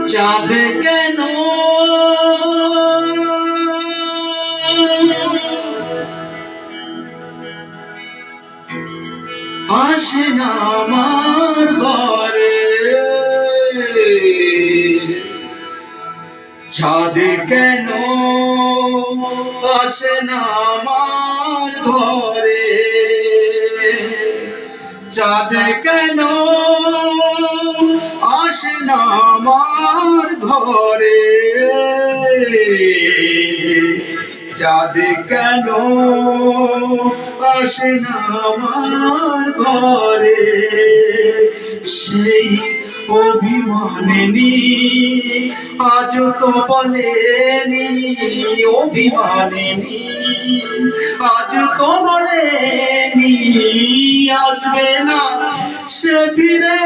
চাঁদ কেন আসে না আমার ঘরে? চাঁদ কেন আসে না আমার ঘরে? চাঁদ কেন আসে না আমার ঘরে? চাঁদ কেন আসে না আমার ঘরে? সেই অভিমানিনী আজ তো বলেনি, অভিমানিনী আজ তো বলেনি আসবে না সে ফিরে।